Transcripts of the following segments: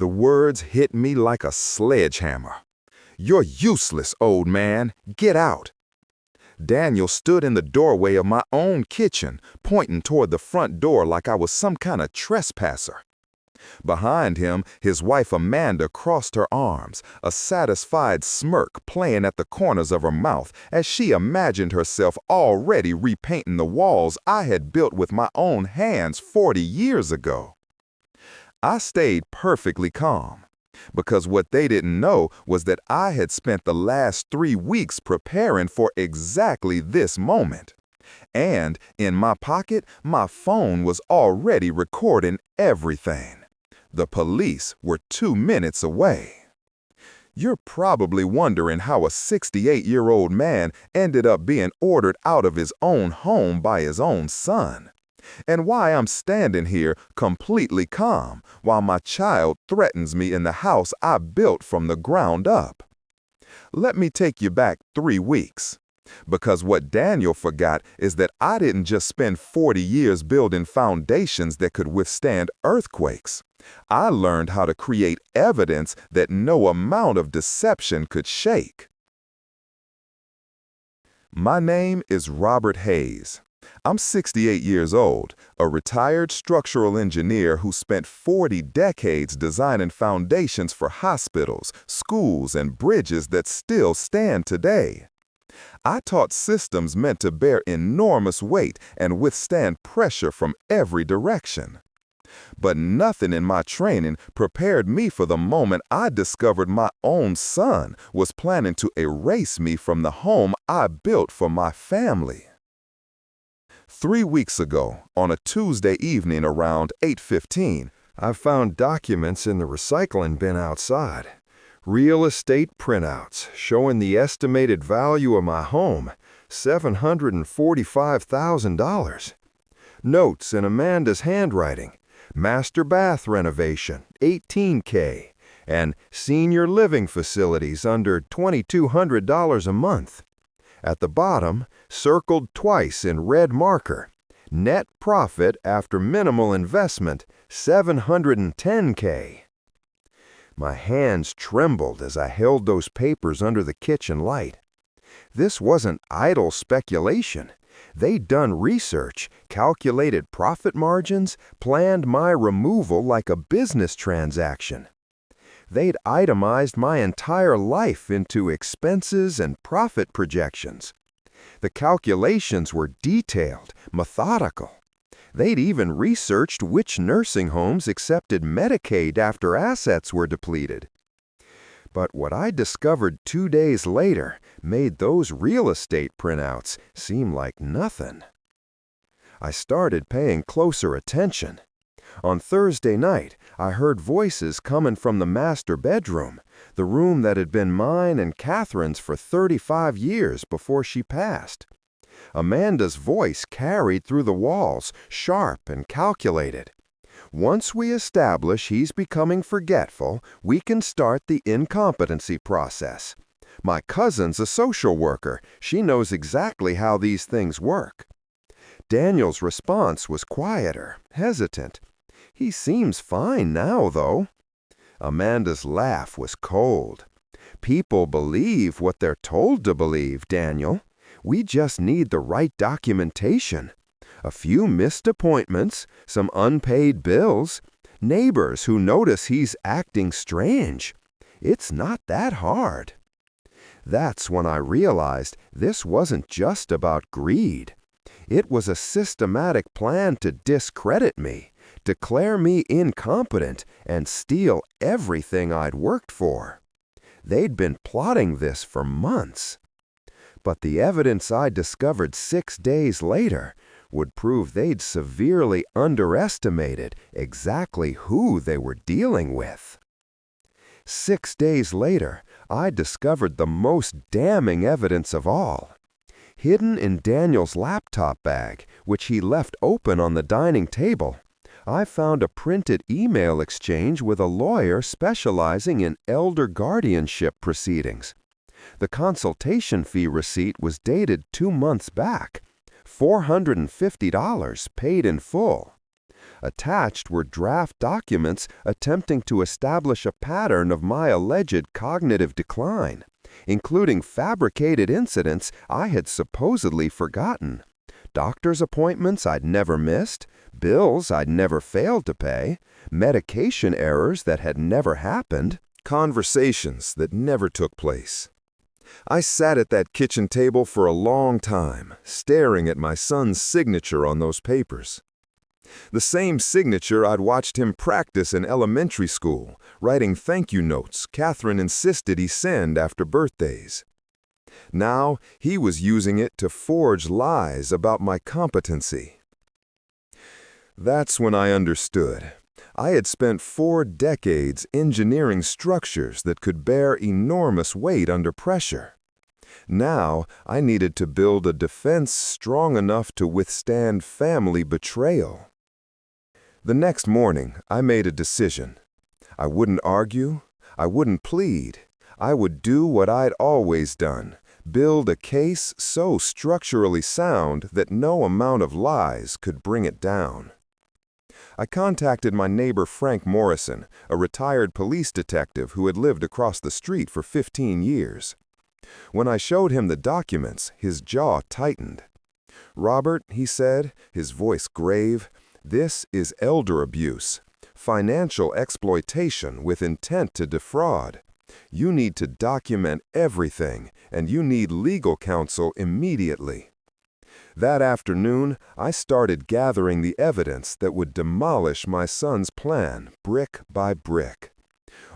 The words hit me like a sledgehammer. "You're useless, old man. Get out." Daniel stood in the doorway of my own kitchen, pointing toward the front door like I was some kind of trespasser. Behind him, his wife Amanda crossed her arms, a satisfied smirk playing at the corners of her mouth as she imagined herself already repainting the walls I had built with my own hands 40 years ago. I stayed perfectly calm, because what they didn't know was that I had spent the last 3 weeks preparing for exactly this moment. And in my pocket, my phone was already recording everything. The police were 2 minutes away. You're probably wondering how a 68-year-old man ended up being ordered out of his own home by his own son, and why I'm standing here completely calm while my child threatens me in the house I built from the ground up. Let me take you back 3 weeks. Because what Daniel forgot is that I didn't just spend 40 years building foundations that could withstand earthquakes. I learned how to create evidence that no amount of deception could shake. My name is Robert Hayes. I'm 68 years old, a retired structural engineer who spent 40 decades designing foundations for hospitals, schools, and bridges that still stand today. I taught systems meant to bear enormous weight and withstand pressure from every direction. But nothing in my training prepared me for the moment I discovered my own son was planning to erase me from the home I built for my family. 3 weeks ago, on a Tuesday evening around 8:15, I found documents in the recycling bin outside. Real estate printouts showing the estimated value of my home, $745,000. Notes in Amanda's handwriting, master bath renovation, $18K, and senior living facilities under $2,200 a month. At the bottom, circled twice in red marker, net profit after minimal investment, $710K. My hands trembled as I held those papers under the kitchen light. This wasn't idle speculation. They'd done research, calculated profit margins, planned my removal like a business transaction. They'd itemized my entire life into expenses and profit projections. The calculations were detailed, methodical. They'd even researched which nursing homes accepted Medicaid after assets were depleted. But what I discovered 2 days later made those real estate printouts seem like nothing. I started paying closer attention. On Thursday night, I heard voices coming from the master bedroom, the room that had been mine and Catherine's for 35 years before she passed. Amanda's voice carried through the walls, sharp and calculated. Once we establish he's becoming forgetful, we can start the incompetency process. My cousin's a social worker. She knows exactly how these things work. Daniel's response was quieter, hesitant. He seems fine now, though. Amanda's laugh was cold. People believe what they're told to believe, Daniel. We just need the right documentation. A few missed appointments, some unpaid bills, neighbors who notice he's acting strange. It's not that hard. That's when I realized this wasn't just about greed. It was a systematic plan to discredit me, declare me incompetent, and steal everything I'd worked for. They'd been plotting this for months. But the evidence I discovered 6 days later would prove they'd severely underestimated exactly who they were dealing with. 6 days later, I discovered the most damning evidence of all. Hidden in Daniel's laptop bag, which he left open on the dining table, I found a printed email exchange with a lawyer specializing in elder guardianship proceedings. The consultation fee receipt was dated 2 months back, $450 paid in full. Attached were draft documents attempting to establish a pattern of my alleged cognitive decline, including fabricated incidents I had supposedly forgotten, doctor's appointments I'd never missed, bills I'd never failed to pay, medication errors that had never happened, conversations that never took place. I sat at that kitchen table for a long time, staring at my son's signature on those papers. The same signature I'd watched him practice in elementary school, writing thank you notes Catherine insisted he send after birthdays. Now he was using it to forge lies about my competency. That's when I understood. I had spent 4 decades engineering structures that could bear enormous weight under pressure. Now I needed to build a defense strong enough to withstand family betrayal. The next morning, I made a decision. I wouldn't argue. I wouldn't plead. I would do what I'd always done, build a case so structurally sound that no amount of lies could bring it down. I contacted my neighbor Frank Morrison, a retired police detective who had lived across the street for 15 years. When I showed him the documents, his jaw tightened. "Robert," he said, his voice grave, "this is elder abuse, financial exploitation with intent to defraud. You need to document everything, and you need legal counsel immediately." That afternoon, I started gathering the evidence that would demolish my son's plan brick by brick.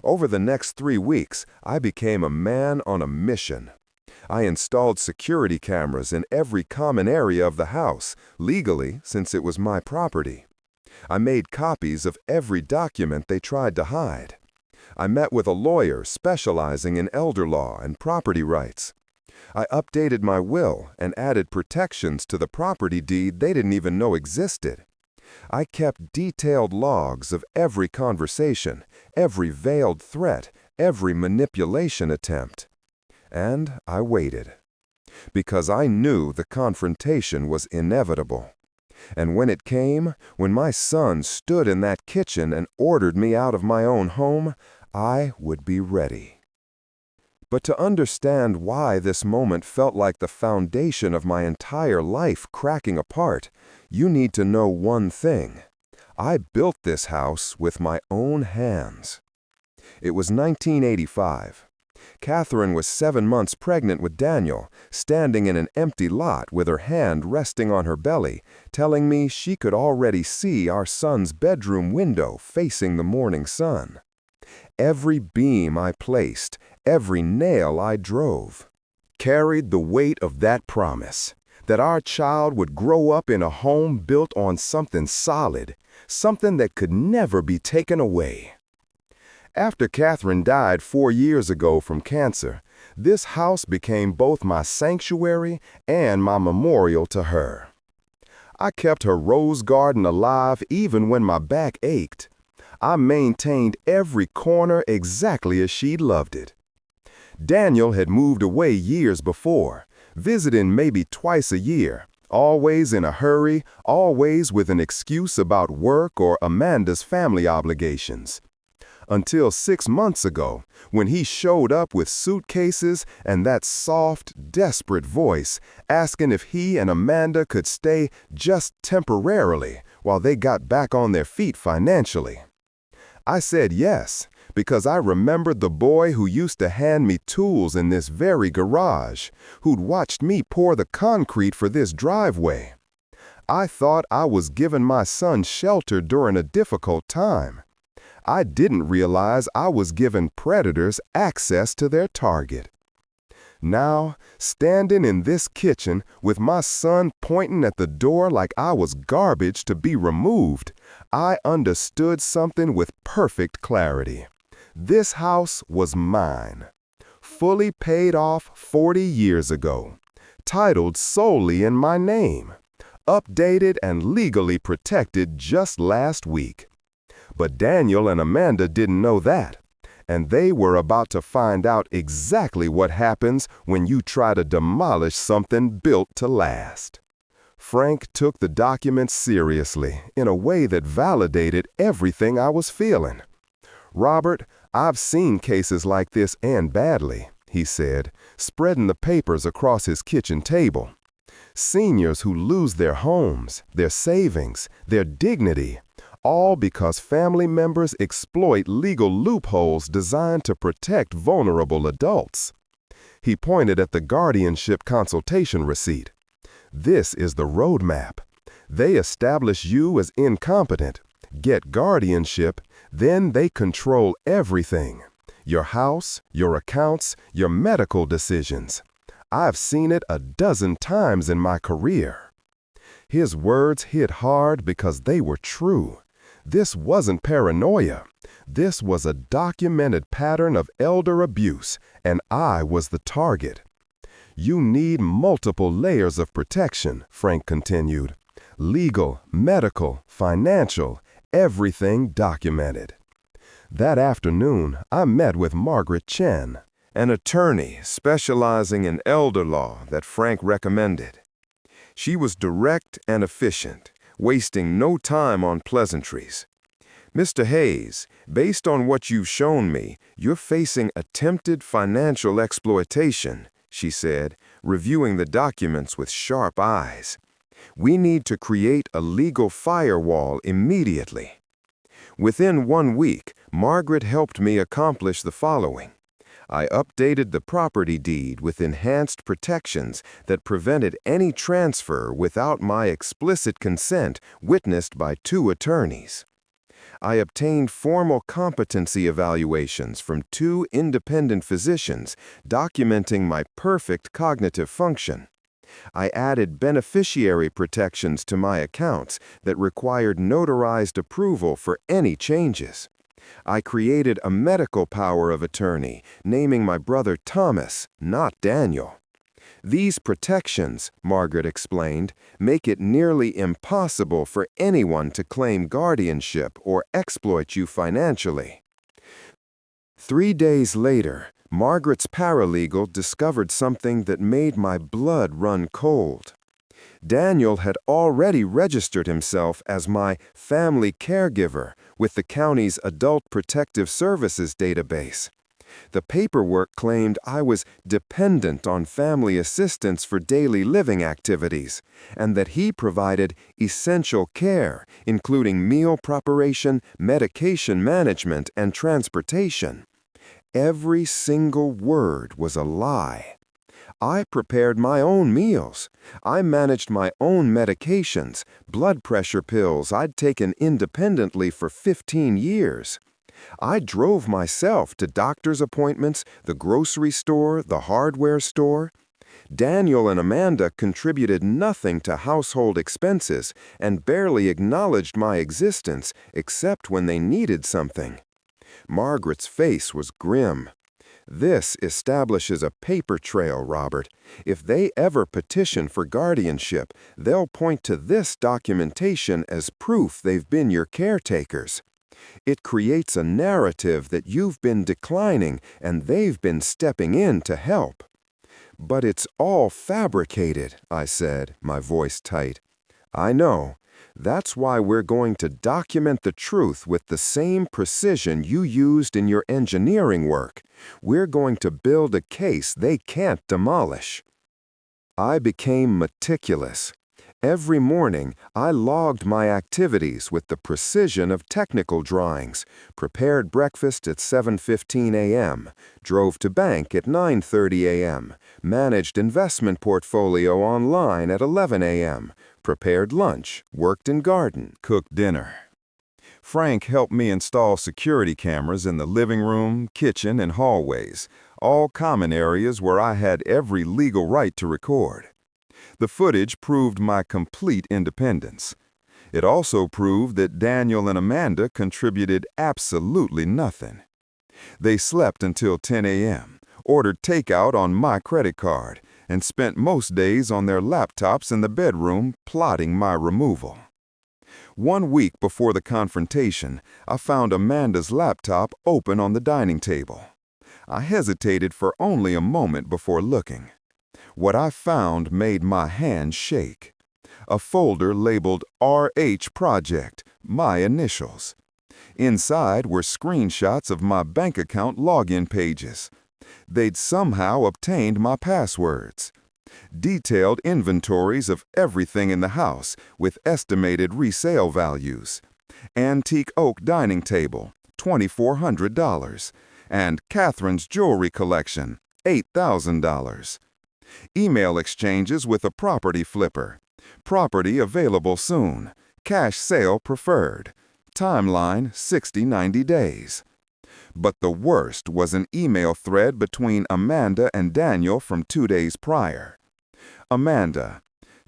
Over the next 3 weeks, I became a man on a mission. I installed security cameras in every common area of the house, legally, since it was my property. I made copies of every document they tried to hide. I met with a lawyer specializing in elder law and property rights. I updated my will and added protections to the property deed they didn't even know existed. I kept detailed logs of every conversation, every veiled threat, every manipulation attempt. And I waited. Because I knew the confrontation was inevitable. And when it came, when my son stood in that kitchen and ordered me out of my own home, I would be ready. But to understand why this moment felt like the foundation of my entire life cracking apart, you need to know one thing. I built this house with my own hands. It was 1985. Catherine was 7 months pregnant with Daniel, standing in an empty lot with her hand resting on her belly, telling me she could already see our son's bedroom window facing the morning sun. Every beam I placed, every nail I drove, carried the weight of that promise, that our child would grow up in a home built on something solid, something that could never be taken away. After Catherine died 4 years ago from cancer, this house became both my sanctuary and my memorial to her. I kept her rose garden alive even when my back ached. I maintained every corner exactly as she'd loved it. Daniel had moved away years before, visiting maybe twice a year, always in a hurry, always with an excuse about work or Amanda's family obligations. Until 6 months ago, when he showed up with suitcases and that soft, desperate voice asking if he and Amanda could stay just temporarily while they got back on their feet financially. I said yes, because I remembered the boy who used to hand me tools in this very garage, who'd watched me pour the concrete for this driveway. I thought I was giving my son shelter during a difficult time. I didn't realize I was giving predators access to their target. Now, standing in this kitchen with my son pointing at the door like I was garbage to be removed, I understood something with perfect clarity. This house was mine, fully paid off 40 years ago, titled solely in my name, updated and legally protected just last week. But Daniel and Amanda didn't know that, and they were about to find out exactly what happens when you try to demolish something built to last. Frank took the documents seriously in a way that validated everything I was feeling. "Robert, I've seen cases like this end badly," he said, spreading the papers across his kitchen table. "Seniors who lose their homes, their savings, their dignity, all because family members exploit legal loopholes designed to protect vulnerable adults." He pointed at the guardianship consultation receipt. "This is the roadmap. They establish you as incompetent, get guardianship, then they control everything. Your house, your accounts, your medical decisions. I've seen it a dozen times in my career." His words hit hard because they were true. This wasn't paranoia. This was a documented pattern of elder abuse, and I was the target. "You need multiple layers of protection," Frank continued. "Legal, medical, financial, everything documented." That afternoon, I met with Margaret Chen, an attorney specializing in elder law that Frank recommended. She was direct and efficient, wasting no time on pleasantries. "Mr. Hayes, based on what you've shown me, you're facing attempted financial exploitation," she said, reviewing the documents with sharp eyes. "We need to create a legal firewall immediately." Within 1 week, Margaret helped me accomplish the following. I updated the property deed with enhanced protections that prevented any transfer without my explicit consent, witnessed by 2 attorneys. I obtained formal competency evaluations from 2 independent physicians, documenting my perfect cognitive function. I added beneficiary protections to my accounts that required notarized approval for any changes. I created a medical power of attorney, naming my brother Thomas, not Daniel. "These protections," Margaret explained, "make it nearly impossible for anyone to claim guardianship or exploit you financially." 3 days later, Margaret's paralegal discovered something that made my blood run cold. Daniel had already registered himself as my family caregiver with the county's Adult Protective Services database. The paperwork claimed I was dependent on family assistance for daily living activities, and that he provided essential care, including meal preparation, medication management, and transportation. Every single word was a lie. I prepared my own meals. I managed my own medications, blood pressure pills I'd taken independently for 15 years. I drove myself to doctor's appointments, the grocery store, the hardware store. Daniel and Amanda contributed nothing to household expenses and barely acknowledged my existence except when they needed something. Margaret's face was grim. "This establishes a paper trail, Robert. If they ever petition for guardianship, they'll point to this documentation as proof they've been your caretakers. It creates a narrative that you've been declining and they've been stepping in to help." "But it's all fabricated," I said, my voice tight. "I know. That's why we're going to document the truth with the same precision you used in your engineering work. We're going to build a case they can't demolish." I became meticulous. Every morning, I logged my activities with the precision of technical drawings, prepared breakfast at 7:15 a.m., drove to bank at 9:30 a.m., managed investment portfolio online at 11 a.m., prepared lunch, worked in garden, cooked dinner. Frank helped me install security cameras in the living room, kitchen, and hallways, all common areas where I had every legal right to record. The footage proved my complete independence. It also proved that Daniel and Amanda contributed absolutely nothing. They slept until 10 a.m., ordered takeout on my credit card, and spent most days on their laptops in the bedroom plotting my removal. 1 week before the confrontation, I found Amanda's laptop open on the dining table. I hesitated for only a moment before looking. What I found made my hand shake. A folder labeled RH Project, my initials. Inside were screenshots of my bank account login pages. They'd somehow obtained my passwords. Detailed inventories of everything in the house with estimated resale values. Antique oak dining table, $2,400. And Catherine's jewelry collection, $8,000. Email exchanges with a property flipper. Property available soon. Cash sale preferred. Timeline 60-90 days. But the worst was an email thread between Amanda and Daniel from 2 days prior. Amanda,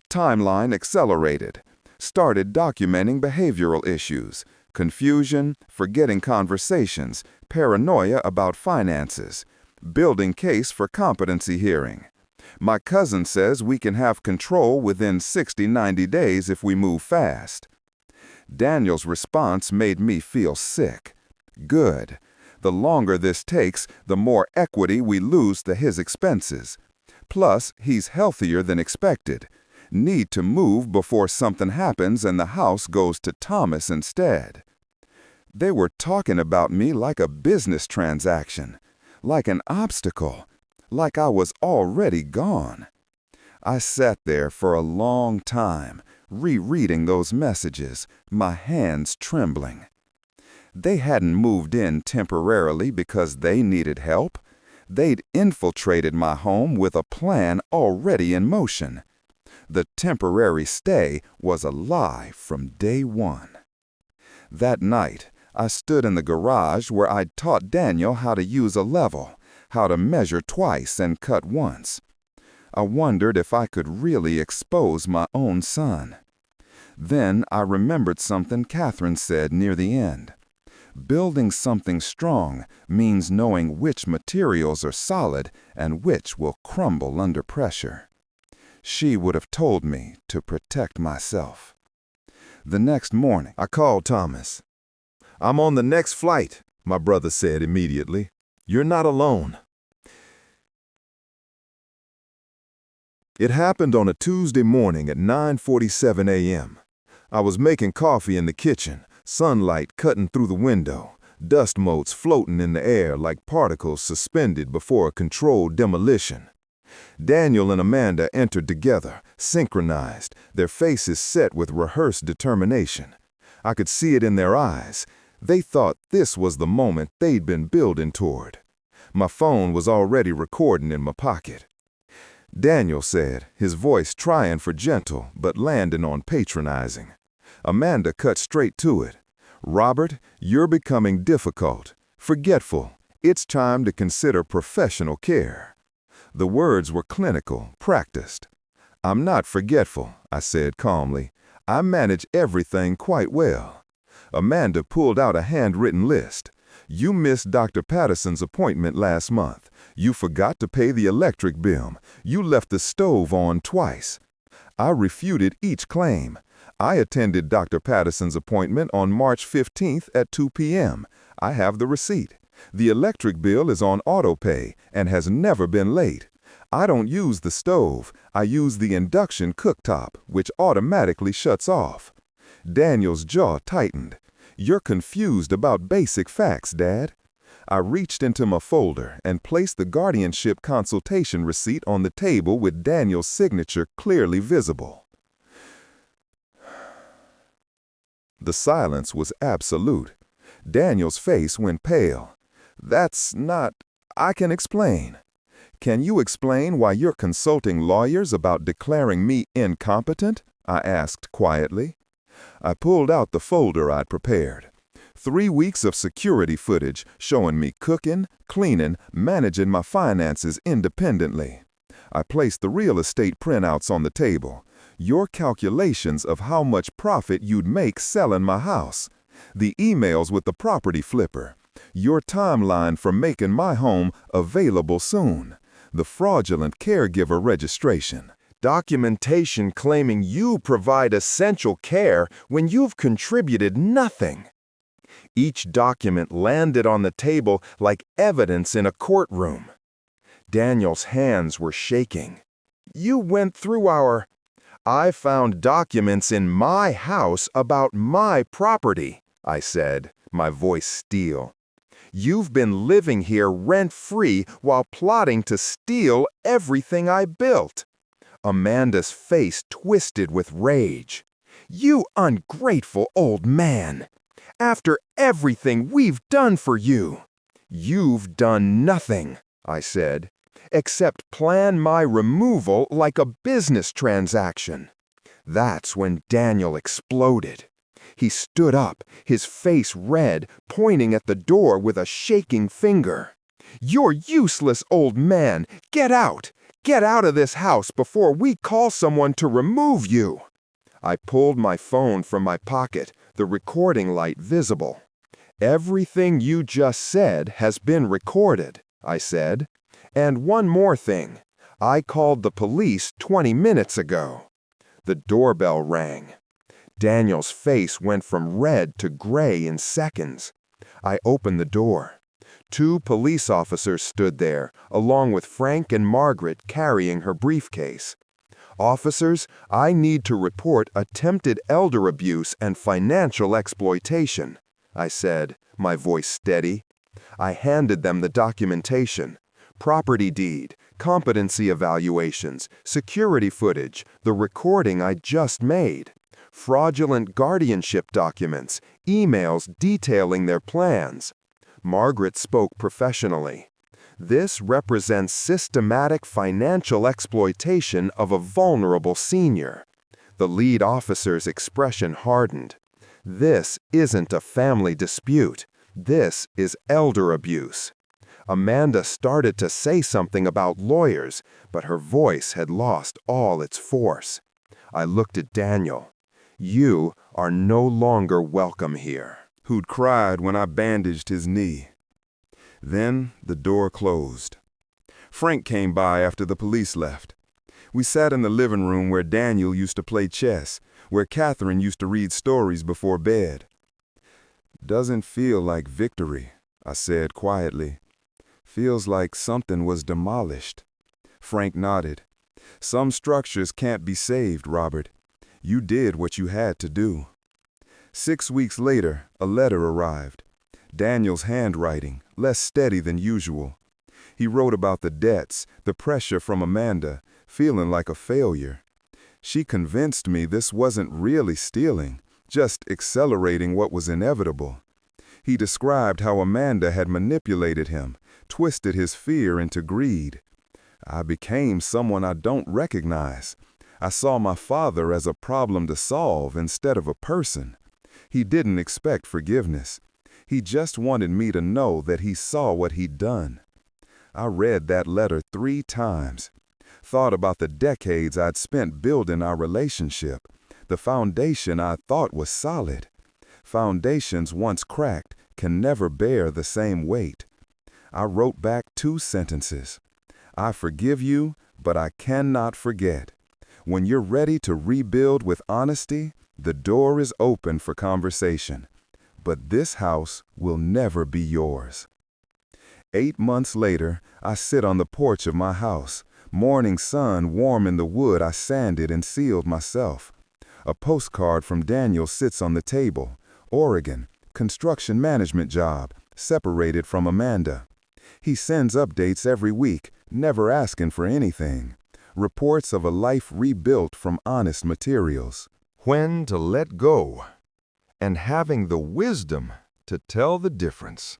timeline accelerated. Started documenting behavioral issues, confusion, forgetting conversations, paranoia about finances, building case for competency hearing. My cousin says we can have control within 60-90 days if we move fast. Daniel's response made me feel sick. Good. The longer this takes, the more equity we lose to his expenses. Plus, he's healthier than expected. Need to move before something happens and the house goes to Thomas instead. They were talking about me like a business transaction, like an obstacle, like I was already gone. I sat there for a long time, rereading those messages, my hands trembling. They hadn't moved in temporarily because they needed help. They'd infiltrated my home with a plan already in motion. The temporary stay was a lie from day one. That night, I stood in the garage where I'd taught Daniel how to use a level, how to measure twice and cut once. I wondered if I could really expose my own son. Then I remembered something Catherine said near the end. Building something strong means knowing which materials are solid and which will crumble under pressure. She would have told me to protect myself. The next morning, I called Thomas. "I'm on the next flight," my brother said immediately. "You're not alone." It happened on a Tuesday morning at 9:47 a.m. I was making coffee in the kitchen, sunlight cutting through the window, dust motes floating in the air like particles suspended before a controlled demolition. Daniel and Amanda entered together, synchronized, their faces set with rehearsed determination. I could see it in their eyes. They thought this was the moment they'd been building toward. My phone was already recording in my pocket. Daniel said, his voice trying for gentle but landing on patronizing. Amanda cut straight to it. "Robert, you're becoming difficult, forgetful. It's time to consider professional care." The words were clinical, practiced. "I'm not forgetful," I said calmly. "I manage everything quite well." Amanda pulled out a handwritten list. "You missed Dr. Patterson's appointment last month. You forgot to pay the electric bill. You left the stove on twice." I refuted each claim. I attended Dr. Patterson's appointment on March 15th at 2 p.m. I have the receipt. The electric bill is on auto pay and has never been late. I don't use the stove. I use the induction cooktop, which automatically shuts off. Daniel's jaw tightened. "You're confused about basic facts, Dad." I reached into my folder and placed the guardianship consultation receipt on the table with Daniel's signature clearly visible. The silence was absolute. Daniel's face went pale. "That's not... I can explain." "Can you explain why you're consulting lawyers about declaring me incompetent?" I asked quietly. I pulled out the folder I'd prepared. 3 weeks of security footage showing me cooking, cleaning, managing my finances independently. I placed the real estate printouts on the table. Your calculations of how much profit you'd make selling my house. The emails with the property flipper. Your timeline for making my home available soon. The fraudulent caregiver registration. Documentation claiming you provide essential care when you've contributed nothing. Each document landed on the table like evidence in a courtroom. Daniel's hands were shaking. "You went through our..." "I found documents in my house about my property," I said, my voice steel. "You've been living here rent-free while plotting to steal everything I built." Amanda's face twisted with rage. "You ungrateful old man! After everything we've done for you!" "You've done nothing," I said, "except plan my removal like a business transaction." That's when Daniel exploded. He stood up, his face red, pointing at the door with a shaking finger. "You're useless, old man! Get out! Get out of this house before we call someone to remove you!" I pulled my phone from my pocket, the recording light visible. "Everything you just said has been recorded," I said. "And one more thing. I called the police 20 minutes ago." The doorbell rang. Daniel's face went from red to gray in seconds. I opened the door. 2 police officers stood there, along with Frank and Margaret carrying her briefcase. "Officers, I need to report attempted elder abuse and financial exploitation," I said, my voice steady. I handed them the documentation: property deed, competency evaluations, security footage, the recording I just made, fraudulent guardianship documents, emails detailing their plans. Margaret spoke professionally. "This represents systematic financial exploitation of a vulnerable senior." The lead officer's expression hardened. "This isn't a family dispute. This is elder abuse." Amanda started to say something about lawyers, but her voice had lost all its force. I looked at Daniel. "You are no longer welcome here," Who'd cried when I bandaged his knee. Then the door closed. Frank came by after the police left. We sat in the living room where Daniel used to play chess, where Catherine used to read stories before bed. "Doesn't feel like victory," I said quietly. "Feels like something was demolished." Frank nodded. "Some structures can't be saved, Robert. You did what you had to do." 6 weeks later, a letter arrived. Daniel's handwriting, less steady than usual. He wrote about the debts, the pressure from Amanda, feeling like a failure. She convinced me this wasn't really stealing, just accelerating what was inevitable. He described how Amanda had manipulated him, twisted his fear into greed. I became someone I don't recognize. I saw my father as a problem to solve instead of a person. He didn't expect forgiveness. He just wanted me to know that he saw what he'd done. I read that letter 3 times. Thought about the decades I'd spent building our relationship, the foundation I thought was solid. Foundations once cracked can never bear the same weight. I wrote back 2 sentences. "I forgive you, but I cannot forget. When you're ready to rebuild with honesty, the door is open for conversation. But this house will never be yours." 8 months later, I sit on the porch of my house, morning sun warm in the wood I sanded and sealed myself. A postcard from Daniel sits on the table. Oregon, construction management job, separated from Amanda. He sends updates every week, never asking for anything. Reports of a life rebuilt from honest materials. When to let go, and having the wisdom to tell the difference.